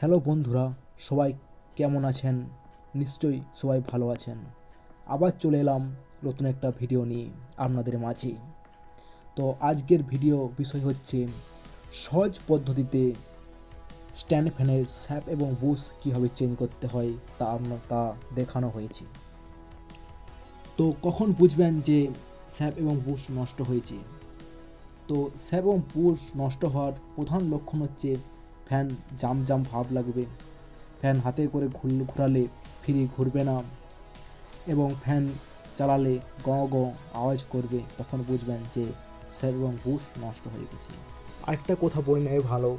Hello বন্ধুরা, সবাই কেমন আছেন? নিশ্চয়ই সবাই ভালো আছেন। আবার চলে এলাম নতুন একটা ভিডিও নিয়ে আপনাদের মাঝে। তো আজকের ভিডিও বিষয় হচ্ছে সহজ পদ্ধতিতে স্ট্যান্ড ফ্যানের স্যাপ এবং বুশ কীভাবে চেঞ্জ করতে হয় তা দেখানো হয়েছে। তো কখন বুঝবেন যে স্যাপ এবং বুশ নষ্ট হয়েছে? তো স্যাপ এবং বুশ নষ্ট হওয়ার প্রধান লক্ষণ হচ্ছে ফ্যান জাম জাম ভাব লাগবে, ফ্যান হাতে করে ঘোরালে ফ্রি ঘুরবে না, এবং ফ্যান চালালে গঁ গঁ আওয়াজ করবে। তখন বুঝবেন যে স্যাপ এবং বুশ নষ্ট হয়ে গেছে। আরেকটা কথা বলে নেবে ভালো,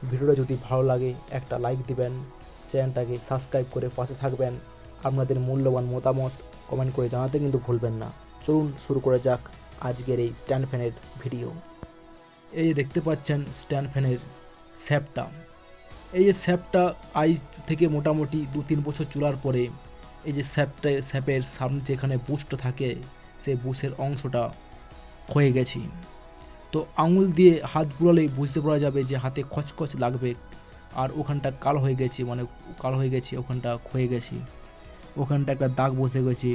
ভিডিওটা যদি ভালো লাগে একটা লাইক দিবেন, চ্যানেলটাকে সাবস্ক্রাইব করে পাশে থাকবেন। আপনাদের মূল্যবান মতামত কমেন্ট করে জানাতে কিন্তু ভুলবেন না। চলুন শুরু করে যাক আজকের এই স্ট্যান্ড ফ্যানের ভিডিও। এই যে দেখতে পাচ্ছেন স্ট্যান্ড ফ্যানের স্যাপটা, এই যে স্যাপটা আজ থেকে মোটামুটি 2-3 বছর চলার পরে এই যে স্যাপের সামনে যেখানে বুশটা থাকে সেই বুশের অংশটা ক্ষয়ে গেছে। তো আঙুল দিয়ে হাত বুলালেই বুঝতে পারা যাবে যে হাতে খচখচ লাগবে, আর ওখানটা কালো হয়ে গেছে, মানে কালো হয়ে গেছে, ওখানটা ক্ষয়ে গেছে, ওখানটা একটা দাগ বসে গেছে।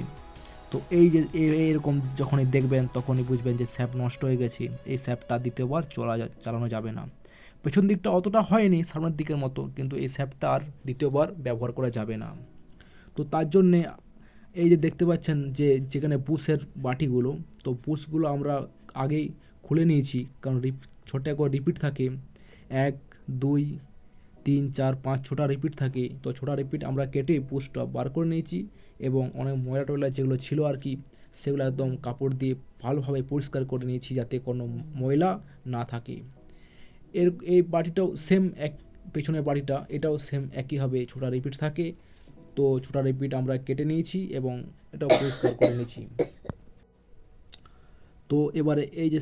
তো এই যে এইরকম যখনই দেখবেন তখনই বুঝবেন যে স্যাপ নষ্ট হয়ে গেছে। এই স্যাপটা দ্বিতীয়বার চালানো যাবে না। পেছন দিকটা অতটা হয়নি সামনের দিকের মতো, কিন্তু এই স্যাপটা আর দ্বিতীয়বার ব্যবহার করা যাবে না। তো তার জন্যে এই যে দেখতে পাচ্ছেন যে যেখানে বুশের বাটিগুলো, তো বুশগুলো আমরা আগেই খুলে নিয়েছি, কারণ ছোটো করে রিপিট থাকে, 1, 2, 3, 4, 5 ছোটা রিপিট থাকে। তো ছোটা রিপিট আমরা কেটে বুশটা বার করে নিয়েছি, এবং অনেক ময়লা টয়লা যেগুলো ছিল আর কি সেগুলো একদম কাপড় দিয়ে ভালোভাবে পরিষ্কার করে নিয়েছি যাতে কোনো ময়লা না থাকে। এই বাটিটাও সেম, এক পেছনের বাটিটা এটাও সেম একইভাবে ছোটা রিপিট থাকে। তো ছোটা রিপিট আমরা কেটে নিয়েছি এবং এটাও পরিষ্কার করে নিয়েছি। তো এবারে এই যে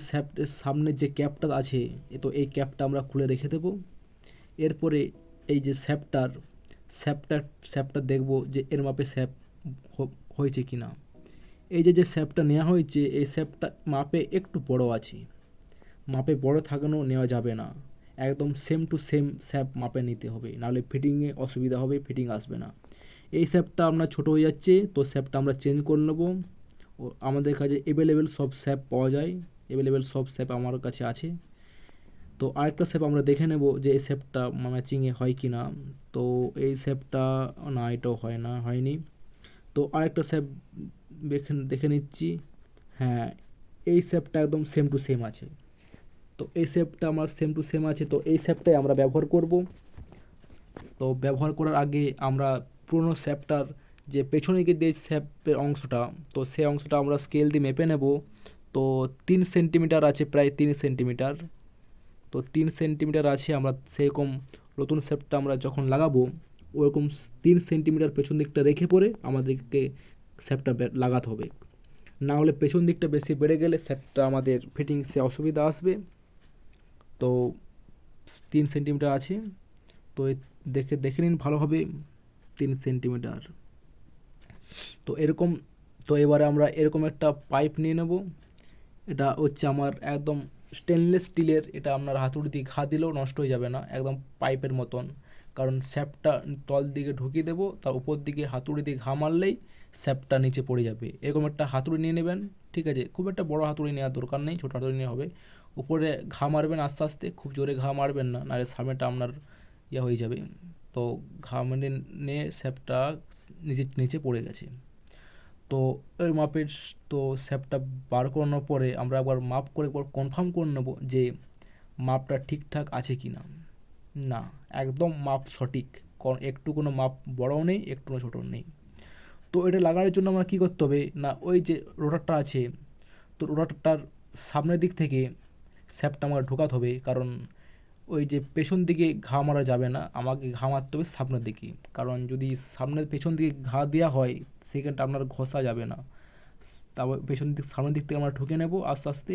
সামনের যে ক্যাপটা আছে, তো এই ক্যাপটা আমরা খুলে রেখে দেবো। এরপরে এই যে স্যাপটা স্যাপটা দেখবো যে এর মাপে স্যাপ হয়েছে কি না। এই যে স্যাপটা নেওয়া হয়েছে এই স্যাপটা মাপে একটু বড় আছে, মাপে বড় থাকানো নেওয়া যাবে না, একদম সেম টু সেম স্যাপ মাপে নিতে হবে, নাহলে ফিটিংয়ে অসুবিধা হবে, ফিটিং আসবে না। এই স্যাপটা আপনার ছোটো হয়ে যাচ্ছে, তো স্যাপটা আমরা চেঞ্জ করে নেবো। আমাদের কাছে অ্যাভেলেবেল সব স্যাপ পাওয়া যায়, অ্যাভেলেবেল সব স্যাপ আমার কাছে আছে। তো আরেকটা স্যাপ আমরা দেখে নেব যে এই স্যাপটা ম্যাচিংয়ে হয় কি না। তো এই স্যাপটা না, এটাও হয়নি। তো আরেকটা স্যাপ দেখে নিচ্ছি। হ্যাঁ, এই স্যাপটা একদম সেম টু সেম আছে। তো এই স্যাপটা আমার সেম টু সেম আছে, তো এই স্যাপটাই আমরা ব্যবহার করব। তো ব্যবহার করার আগে আমরা পুরনো স্যাপটার যে পেছনে গিয়ে যে স্যাপের অংশটা, তো সেই অংশটা আমরা স্কেল দিয়ে মেপে নেব। তো 3 সেন্টিমিটার আছে, প্রায় 3 সেন্টিমিটার। তো 3 সেন্টিমিটার আছে, আমরা সেরকম নতুন স্যাপটা আমরা যখন লাগাবো ওরকম 3 সেন্টিমিটার পেছন দিকটা রেখে পরে আমাদেরকে স্যাপটা লাগাতে হবে, না হলে পেছন দিকটা বেশি বেড়ে গেলে স্যাপটা আমাদের ফিটিংসে অসুবিধা আসবে। তো 3 সেন্টিমিটার আছে, তো দেখে দেখে নিন ভালোভাবে, 3 সেন্টিমিটার। তো এরকম, তো এবারে আমরা এরকম একটা পাইপ নিয়ে নেব। এটা হচ্ছে আমার একদম স্টেনলেস স্টিলের, এটা আপনার হাতুড়ি দিয়ে ঘা দিলেও নষ্ট হয়ে যাবে না, একদম পাইপের মতন। কারণ স্যাপটা তল দিকে ঢুকিয়ে দেবো, তার উপর দিকে হাতুড়ি দিয়ে ঘা মারলেই স্যাপটা নিচে পড়ে যাবে। এরকম একটা হাতুড়ি নিয়ে নেবেন, ঠিক আছে? খুব একটা বড় হাতুড়ি নেওয়ার দরকার নেই, ছোটো হাতুড়ি নিয়ে হবে। উপরে ঘা মারবেন আস্তে আস্তে, খুব জোরে ঘা মারবেন না, নাহলে সামনেটা আপনার হয়ে যাবে। তো ঘা মেরে নিয়ে স্যাপটা নিচে নিচে পড়ে গেছে। তো ওই মাপের, তো স্যাপটা বার করানোর পরে আমরা একবার মাপ করে একবার কনফার্ম করে নেব যে মাপটা ঠিকঠাক আছে কি না। না, একদম মাপ সঠিক, একটু কোনো মাপ বড়ও নেই, একটু ছোটো নেই। তো এটা লাগানোর জন্য আমরা কী করতে হবে না, ওই যে রোটারটা আছে, তো রোটারটার সামনের দিক থেকে স্যাপটা আমার ঢোকাতে হবে, কারণ ওই যে পেছন দিকে ঘা মারা যাবে না, আমাকে ঘা মারতে হবে সামনের দিকে। কারণ যদি সামনের পেছন দিকে ঘা দেওয়া হয় সেখানটা আপনার ঘষা যাবে না। তারপর পেছন দিক সামনের দিক থেকে আমরা ঢুকে নেব আস্তে আস্তে,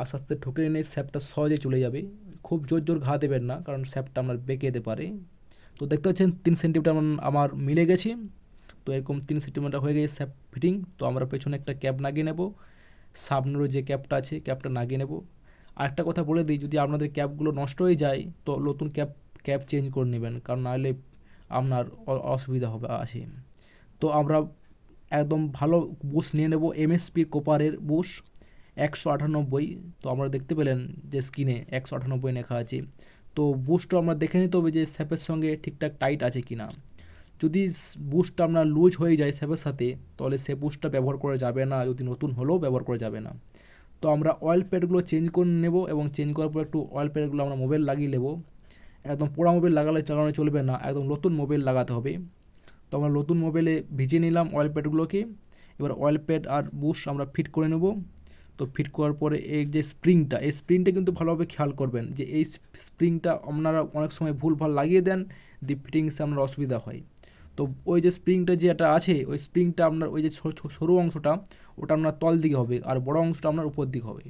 আস্তে আস্তে ঢুকে নিয়ে স্যাপটা সহজে চলে যাবে। খুব জোর জোর ঘা দেবেন না, কারণ স্যাপটা আপনার বেঁকে যেতে পারে। তো দেখতে পাচ্ছেন 3 সেন্টিমিটার আমার মিলে গেছে। তো এরকম 3 সেন্টিমিটার হয়ে গেছে স্যাপ ফিটিং। তো আমরা পেছনে একটা ক্যাপ লাগিয়ে নেব, সামনেরও যে ক্যাপটা আছে ক্যাপটা লাগিয়ে নেব। আরেকটা কথা বলে দিই, যদি আপনাদের ক্যাপগুলো নষ্ট হয়ে যায় তো নতুন ক্যাপ ক্যাপ চেঞ্জ করে নেবেন, কারণ নাহলে আপনার অসুবিধা হবে আছে। তো আমরা একদম ভালো বুশ নিয়ে নেব, এমএসপি কোপারের বুশ 198। তো আমরা দেখতে পেলেন যে স্ক্রিনে 198 লেখা আছে। তো বুশটা আমরা দেখে নিতে হবে যে স্যাপের সঙ্গে ঠিকঠাক টাইট আছে কিনা। যদি বুশটা আপনার লুজ হয়ে যায় স্যাপের সাথে, তাহলে সে বুশটা ব্যবহার করা যাবে না, যদি নতুন হলেও ব্যবহার করা যাবে না। তো আমরা অয়েল প্যাডগুলো চেঞ্জ করে নেব, এবং চেঞ্জ করার পর একটু অয়েল প্যাডগুলো আমরা মোবাইল লাগিয়ে নেব। একদম পোড়া মোবাইল লাগানো চলবে না, একদম নতুন মোবাইল লাগাতে হবে। তো আমরা নতুন মোবাইলে ভিজিয়ে নিলাম অয়েল প্যাডগুলোকে। এবার অয়েল প্যাড আর বুশ আমরা ফিট করে নেব। তো ফিট করার পরে এই যে স্প্রিংটা, এই স্প্রিংটা কিন্তু ভালোভাবে খেয়াল করবেন যে এই স্প্রিংটা আপনারা অনেক সময় ভুলভাল লাগিয়ে দেন, দিয়ে ফিটিংসে আপনার অসুবিধা হয়। তো ওই যে স্প্রিংটা যে একটা আছে, ওই স্প্রিংটা আপনার ওই যে সরু অংশটা ওটা আপনার তল দিকে হবে, আর বড় অংশটা আপনার উপর দিকে হবে।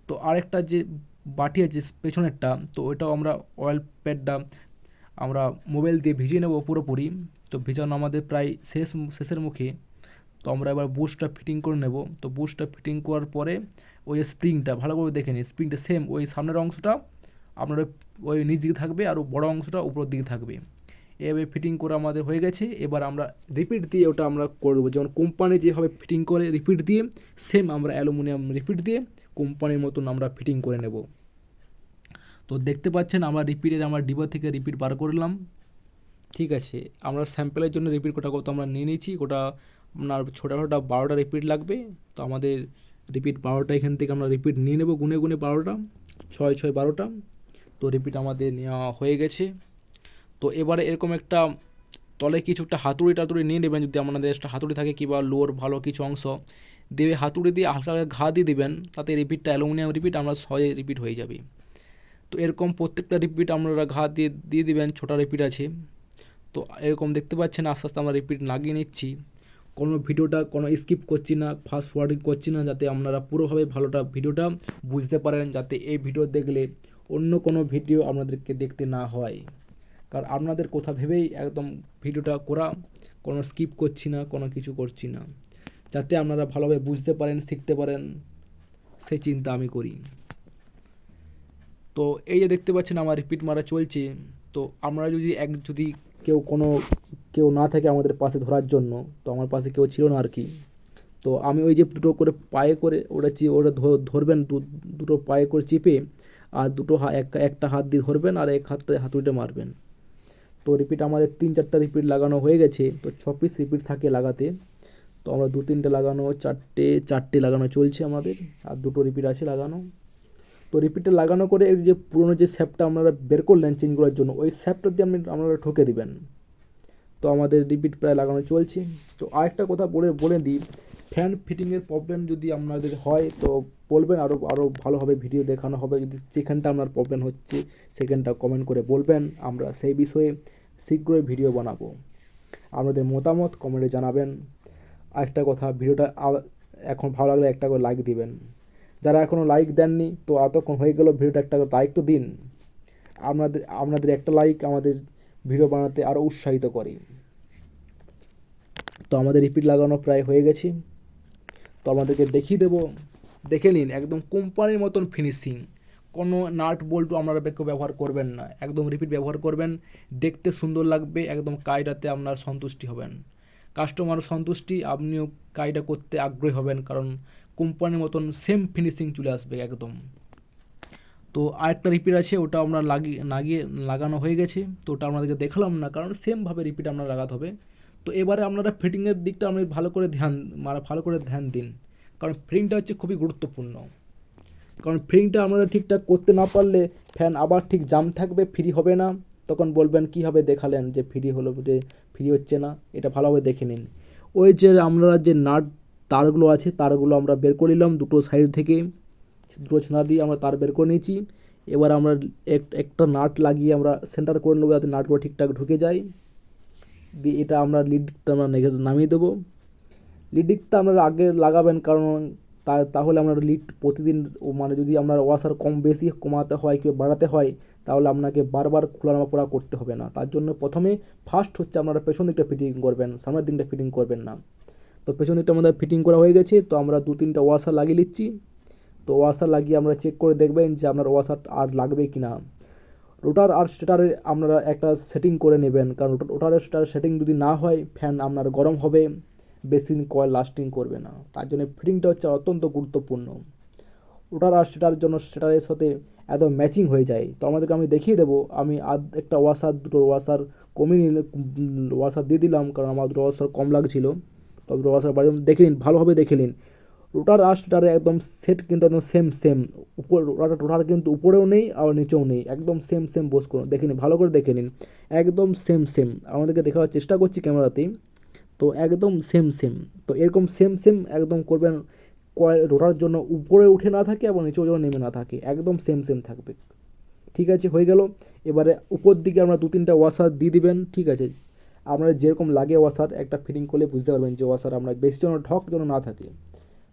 তো আরেকটা যে বাটি আছে পেছনেরটা, তো ওইটাও আমরা অয়েল প্যাডটা আমরা মোবাইল দিয়ে ভিজিয়ে নেব পুরোপুরি। তো ভিজানো আমাদের প্রায় শেষের মুখে। তো আমরা এবার বুশটা ফিটিং করে নেব। তো বুশটা ফিটিং করার পরে ওই স্প্রিংটা ভালো করে দেখে নিই, স্প্রিংটা সেম ওই সামনের অংশটা আপনার ওই নিচ দিকে থাকবে, আর বড় অংশটা উপরের দিকে থাকবে। এভাবে ফিটিং করে আমাদের হয়ে গেছে। এবার আমরা রিপিট দিয়ে ওটা আমরা করে দেবো, যেমন কোম্পানি যেভাবে ফিটিং করে রিপিট দিয়ে, সেম আমরা অ্যালুমিনিয়াম রিপিট দিয়ে কোম্পানির মতন আমরা ফিটিং করে নেব। তো দেখতে পাচ্ছেন আমরা আমার ডিবা থেকে রিপিট বার করলাম। ঠিক আছে, আমরা স্যাম্পেলের জন্য রিপিট কোটা কত আমরা নিয়ে নিয়েছি, ওটা আপনার ছোটোখাটো 12টা রিপিট লাগবে। তো আমাদের রিপিট 12টা এখান থেকে আমরা রিপিট নিয়ে নেব, গুনে 12টা, 6 6 12টা। তো রিপিট আমাদের নেওয়া হয়ে গেছে। তো এবারে এরকম একটা তলে কিছু একটা হাতুড়ি নিয়ে নেবেন, যদি আপনাদের একটা হাতুড়ি থাকে কিংবা লোর ভালো কিছু অংশ দিয়ে হাতুড়ি দিয়ে হালকা ঘা দিয়ে দেবেন, তাতে রিপিটটা অ্যালুমিনিয়াম রিপিট আমরা সহজে রিপিট হয়ে যাবে। তো এরকম প্রত্যেকটা রিপিট আপনারা ঘা দিয়ে দিবেন, ছোটো রিপিট আছে। তো এরকম দেখতে পাচ্ছেন আস্তে আস্তে আমরা রিপিট লাগিয়ে নিচ্ছি। কোনো ভিডিওটা কোনো স্কিপ করছি না, ফাস্ট ফরওয়ার্ডিং করছি না, যাতে আপনারা পুরোভাবে ভালোটা ভিডিওটা বুঝতে পারেন, যাতে এই ভিডিও দেখলে অন্য কোনো ভিডিও আপনাদেরকে দেখতে না হয়। কারণ আপনাদের কথা ভেবেই একদম ভিডিওটা করা, কোনো স্কিপ করছি না, কোনো কিছু করছি না, যাতে আপনারা ভালোভাবে বুঝতে পারেন, শিখতে পারেন, সেই চিন্তা আমি করি। তো এই যে দেখতে পাচ্ছেন আমার রিপিট মারা চলছে। তো আমরা যদি কেউ না থাকে আমাদের পাশে ধরার জন্য, তো আমার পাশে কেউ ছিল না আর কি। তো আমি ওই যে দুটো করে পায়ে করে ওটা ধরবেন, দুটো পায়ে করে চেপে, আর একটা হাত দিয়ে ধরবেন, আর এক হাতে হাতুড়িটা মারবেন। তো রিপিট আমাদের 3-4টা রিপিট লাগানো হয়ে গেছে। তো 6 পিস রিপিট থাকে লাগাতে। তো আমরা 2-3টে লাগানো, চারটে লাগানো চলছে আমাদের, আর দুটো রিপিট আছে লাগানো। তো রিপিটটা লাগানো করে এই যে পুরোনো যে স্যাপটা আপনারা বের করলেন চেঞ্জ করার জন্য, ওই স্যাপটা দিয়ে আপনারা ঠকে দিবেন। তো আমাদের রিপিট প্রায় লাগানো চলছে। তো আরেকটা কথা বলে দিই, ফ্যান ফিটিংয়ের প্রবলেম যদি আপনাদের হয় তো বলবেন, আরও ভালোভাবে ভিডিও দেখানো হবে। যদি যেখানটা আপনার প্রবলেম হচ্ছে সেখানটা কমেন্ট করে বলবেন, আমরা সেই বিষয়ে শীঘ্রই ভিডিও বানাবো। আপনাদের মতামত কমেন্টে জানাবেন। আরেকটা কথা, ভিডিওটা এখন ভালো লাগলে একটা করে লাইক দিবেন। যারা এখনও লাইক দেননি, তো এতক্ষণ হয়ে গেল, ভিডিওটা একটা করে লাইক তো দিন। আপনাদের একটা লাইক আমাদের ভিডিও বানাতে আরও উৎসাহিত করে। তো আমাদের রিপিট লাগানো প্রায় হয়ে গেছে। তো আমাদেরকে দেখিয়ে দেবো, দেখে নিন, একদম কোম্পানির মতন ফিনিশিং। কোনো নাট বল্টু আপনারা কেউ ব্যবহার করবেন না, একদম রিপিট ব্যবহার করবেন, দেখতে সুন্দর লাগবে, একদম কাজটাতে আপনার সন্তুষ্টি হবেন, কাস্টমারও সন্তুষ্টি, আপনিও কাজটা করতে আগ্রহী হবেন, কারণ কোম্পানির মতন সেম ফিনিশিং চলে আসবে একদম। তো আরেকটা রিপিট আছে, ওটা আমরা লাগানো হয়ে গেছে। তো ওটা আপনাদেরকে দেখালাম না, কারণ সেমভাবে রিপিট আপনারা লাগাতে হবে। তো এবারে আপনারা ফিটিংয়ের দিকটা আপনি ভালো করে ধ্যান দিন, কারণ ফিটিংটা হচ্ছে খুবই গুরুত্বপূর্ণ। কারণ ফিটিংটা আপনারা ঠিকঠাক করতে না পারলে ফ্যান আবার ঠিক জাম থাকবে, ফ্রি হবে না। তখন বলবেন কীভাবে দেখালেন যে ফ্রি হচ্ছে না। এটা ভালোভাবে দেখে নিন। ওই যে আমরা যে নাট তারগুলো আছে, তারগুলো আমরা বের করে নিলাম দুটো সাইড থেকে, দুটো ছেঁড়া দিয়ে আমরা তার বের করে নিয়েছি। এবার আমরা একটা নাট লাগিয়ে আমরা সেন্টার করে নেবো, যাতে নাটগুলো ঠিকঠাক ঢুকে যায়। দিয়ে এটা আমরা লিডটা আমরা নামিয়ে দেবো। লিডটা আপনারা আগে লাগাবেন, কারণ তাহলে আমরা লিড প্রতিদিন, মানে যদি আমরা ওয়াশার কম বেশি কমাতে হয় কিংবা বাড়াতে হয়, তাহলে আপনাকে বারবার খোলানো পড়া করতে হবে না। তার জন্য ফার্স্ট হচ্ছে আপনারা পেছন দিকটা ফিটিং করবেন, সামনের দিকটা ফিটিং করবেন না। তো পেছন দিকটা আমাদের ফিটিং করা হয়ে গেছে। তো আমরা 2-3টা ওয়াশার লাগিয়ে নিচ্ছি। তো ওয়াশার লাগিয়ে আমরা চেক করে দেখবেন যে আপনার ওয়াশার আর লাগবে কি না। রোটার আর স্টেটারে আপনারা একটা সেটিং করে নেবেন, কারণ রোটার আর স্টেটার সেটিং যদি না হয় ফ্যান আপনার গরম হবে, বেশি দিন কয়েল লাস্টিং করবে না। তার জন্য ফিটিংটা হচ্ছে অত্যন্ত গুরুত্বপূর্ণ। রোটার আর স্টেটারের জন্য স্টেটারের সাথে একদম ম্যাচিং হয়ে যায়। তো আমাদেরকে আমি দেখিয়ে দেবো, আমি একটা ওয়াশার, দুটো ওয়াশার কমিয়ে নিলে ওয়াশার দিয়ে দিলাম, কারণ আমার দুটো ওয়াশার কম লাগছিল। তো দুটো ওয়াশার বাড়ি দেখে নিন, ভালোভাবে দেখে নিন। রোটার আর স্টেটারে একদম সেট কিন্তু একদম সেম সেম। উপর রোটার কিন্তু উপরেও নেই আর নিচেও নেই, একদম সেম সেম বোস করুন, দেখে নিন, ভালো করে দেখে নিন, একদম সেম সেম। আমাদেরকে দেখাবার চেষ্টা করছি ক্যামেরাতেই, তো একদম সেম সেম। তো এরকম সেম সেম একদম করবেন, কয়েল রোটার জন্য উপরে উঠে না থাকে এবং নিচেও যেন নেমে না থাকে, একদম সেম সেম থাকবে। ঠিক আছে, হয়ে গেল। এবারে উপর দিকে আমরা 2-3টা ওয়াশার দিয়ে দিবেন। ঠিক আছে, আপনার যেরকম লাগে ওয়াশার একটা ফিটিং করলে বুঝতে পারবেন যে ওয়াশার আপনার বেশি যেন ঢক যেন না থাকে।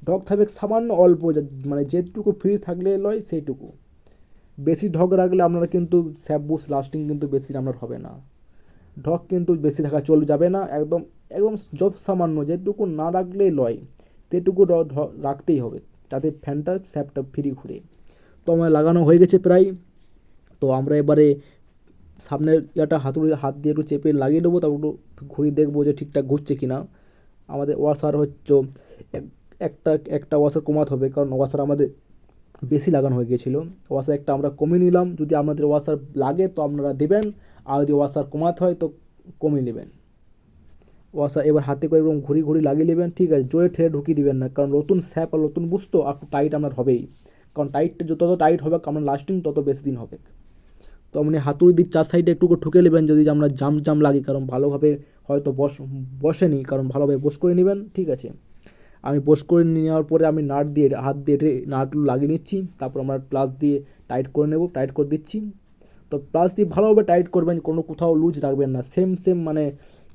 ঢক থাকবে সামান্য অল্প, মানে যেটুকু ফ্রি থাকলে লয় সেইটুকু। বেশি ঢক রাখলে আপনারা কিন্তু স্যাপ বুশ লাস্টিং কিন্তু বেশি আপনার হবে না। ঢক কিন্তু বেশি থাকা যাবে না, একদম একদম যত সামান্য যেটুকু না রাখলেই লয় সেটুকু রাখতেই হবে, যাতে ফ্যানটা স্যাপটা ফ্রি ঘুরে। তো আমার লাগানো হয়ে গেছে প্রায়। তো আমরা এবারে সামনের ইয়াটা হাতুড়ি হাত দিয়ে একটু চেপে লাগিয়ে দেবো, তারপর একটু ঘুরিয়ে দেখবো যে ঠিকঠাক ঘুরছে কি না। আমাদের ওয়াশার হচ্ছে একটা একটা ওয়াশার কমাতে হবে, কারণ ওয়াশার আমাদের বেশি লাগানো হয়ে গিয়েছিলো। ওয়াশার একটা আমরা কমিয়ে নিলাম, যদি আপনাদের ওয়াশার লাগে তো আপনারা দেবেন, আর যদি ওয়াশার কমাতে হয় তো কমিয়ে নেবেন। ওয়াশার এবার হাতে করে এরকম ঘুরি ঘুরি লাগিয়ে নেবেন। ঠিক আছে, জোরে ঠেলে ঢুকিয়ে দিবেন না, কারণ নতুন স্যাপ আর নতুন বুঝতো আর একটু টাইট আপনার হবেই, কারণ টাইটটা যত টাইট হবে আপনার লাস্টিং তত বেশি দিন হবে। তো আপনি হাতুড়ি দিয়ে 4 সাইডে একটু করে ঠুকে নেবেন, যদি আমরা জাম জাম লাগে, কারণ ভালোভাবে হয়তো বসেনি, কারণ ভালোভাবে বস করে নেবেন। ঠিক আছে, আমি বস করে নেওয়ার পরে আমি নাট দিয়ে হাত দিয়ে নাটগুলো লাগিয়ে নিচ্ছি, তারপর আমরা প্লাস দিয়ে টাইট করে নেব, টাইট করে দিচ্ছি। তো প্লাস দিয়ে ভালোভাবে টাইট করবেন, কোনো কোথাও লুজ রাখবেন না, সেম সেম মানে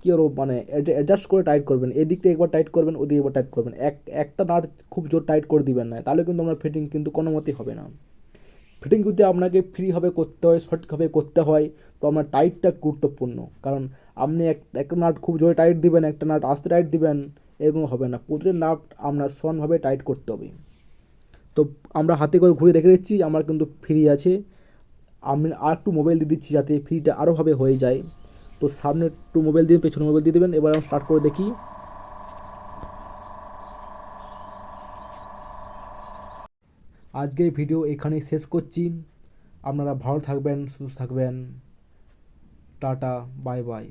কী আরও মানে অ্যাডজাস্ট করে টাইট করবেন, এদিকটা একবার টাইট করবেন, ওদিকে একবার টাইট করবেন, একটা নাট খুব জোর টাইট করে দিবেন না, তাহলে কিন্তু আপনার ফিটিং কিন্তু কোনো মতেই হবে না। ফিটিং যদি আপনাকে ফ্রিভাবে করতে হয়, সঠিকভাবে করতে হয়, তো আপনার টাইটটা গুরুত্বপূর্ণ, কারণ আপনি একটা নাট খুব জোরে টাইট দিবেন, একটা নাট আস্তে টাইট দিবেন, এরকম হবে না, প্রতিটা নাট আপনার সমানভাবে টাইট করতে হবে। তো আমরা হাতে করে ঘুরে দেখে দিচ্ছি আমার কিন্তু ফ্রি আছে। আমি আর একটু মোবাইল দিয়ে দিচ্ছি যাতে ফ্রিটা আরোভাবে হয়ে যায়। তো সামনে একটু মোবাইল দিয়ে পেছনে মোবাইল দিয়ে দেবেন। এবার আমি স্টার্ট করে দেখি। আজকের ভিডিও এখানেই শেষ করছি। আপনারা ভালো থাকবেন, সুস্থ থাকবেন। Tata, bye bye.